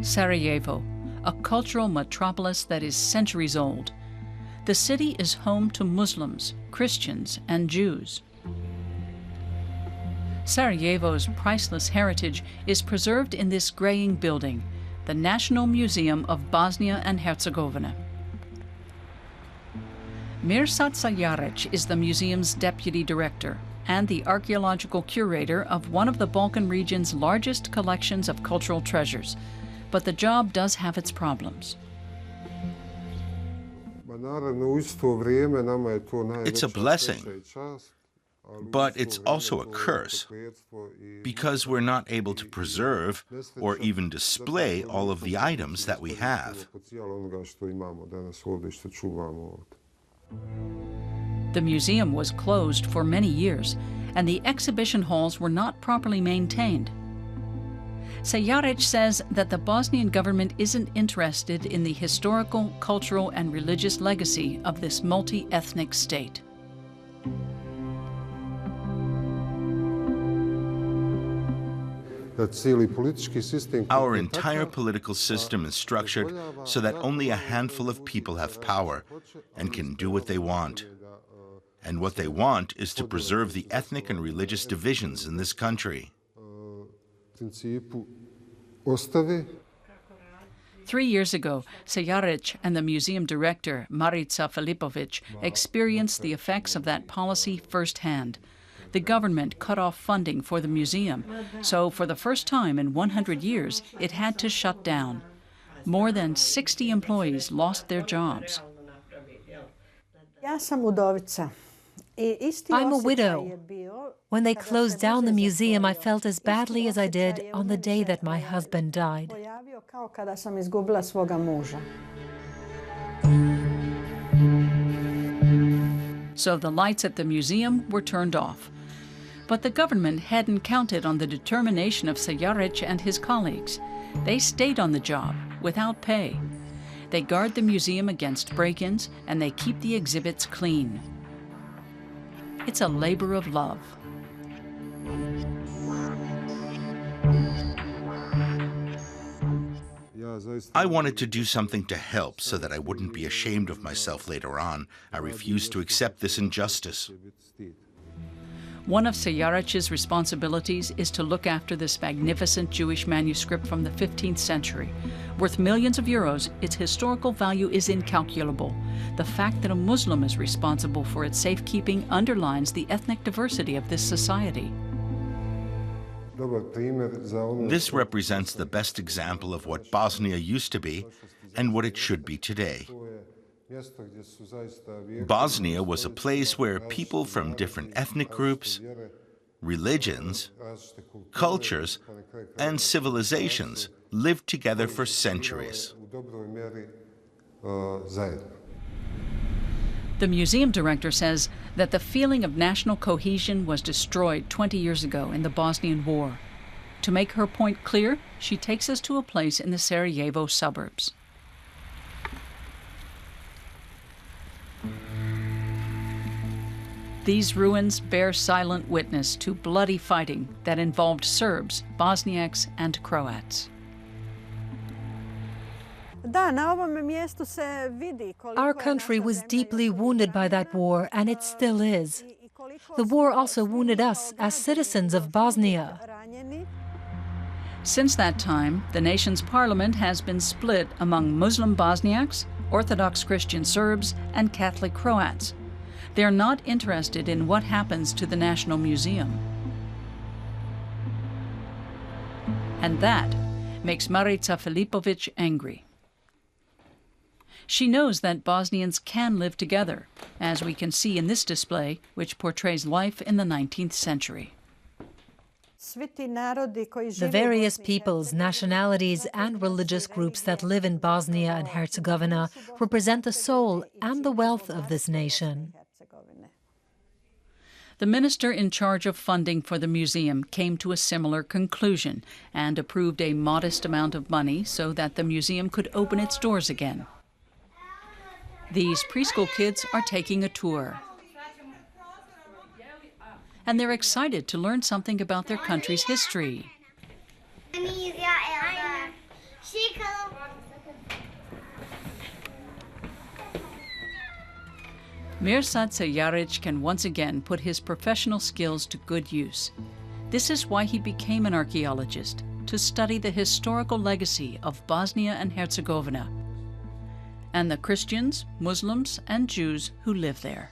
Sarajevo, a cultural metropolis that is centuries old. The city is home to Muslims, Christians, and Jews. Sarajevo's priceless heritage is preserved in this graying building, the National Museum of Bosnia and Herzegovina. Mirsad Sajaric is the museum's deputy director and the archaeological curator of one of the Balkan region's largest collections of cultural treasures. But the job does have its problems. It's a blessing, but it's also a curse, because we're not able to preserve or even display all of the items that we have. The museum was closed for many years, and the exhibition halls were not properly maintained. Sajaric says that the Bosnian government isn't interested in the historical, cultural, and religious legacy of this multi-ethnic state. Our entire political system is structured so that only a handful of people have power and can do what they want. And what they want is to preserve the ethnic and religious divisions in this country. 3 years ago, Sajaric and the museum director, Marica Filipovic, experienced the effects of that policy firsthand. The government cut off funding for the museum, so for the first time in 100 years, it had to shut down. More than 60 employees lost their jobs. I'm a widow. When they closed down the museum, I felt as badly as I did on the day that my husband died. So the lights at the museum were turned off. But the government hadn't counted on the determination of Sajaric and his colleagues. They stayed on the job without pay. They guard the museum against break-ins, and they keep the exhibits clean. It's a labor of love. I wanted to do something to help so that I wouldn't be ashamed of myself later on. I refused to accept this injustice. One of Sajaric's responsibilities is to look after this magnificent Jewish manuscript from the 15th century. Worth millions of euros, its historical value is incalculable. The fact that a Muslim is responsible for its safekeeping underlines the ethnic diversity of this society. This represents the best example of what Bosnia used to be and what it should be today. Bosnia was a place where people from different ethnic groups, religions, cultures, and civilizations lived together for centuries. The museum director says that the feeling of national cohesion was destroyed 20 years ago in the Bosnian War. To make her point clear, she takes us to a place in the Sarajevo suburbs. These ruins bear silent witness to bloody fighting that involved Serbs, Bosniaks, and Croats. Our country was deeply wounded by that war, and it still is. The war also wounded us as citizens of Bosnia. Since that time, the nation's parliament has been split among Muslim Bosniaks, Orthodox Christian Serbs, and Catholic Croats. They're not interested in what happens to the National Museum. And that makes Marica Filipovic angry. She knows that Bosnians can live together, as we can see in this display, which portrays life in the 19th century. The various peoples, nationalities, and religious groups that live in Bosnia and Herzegovina represent the soul and the wealth of this nation. The minister in charge of funding for the museum came to a similar conclusion and approved a modest amount of money so that the museum could open its doors again. These preschool kids are taking a tour. And they're excited to learn something about their country's history. Mirsad Sayaric can once again put his professional skills to good use. This is why he became an archaeologist, to study the historical legacy of Bosnia and Herzegovina and the Christians, Muslims, and Jews who live there.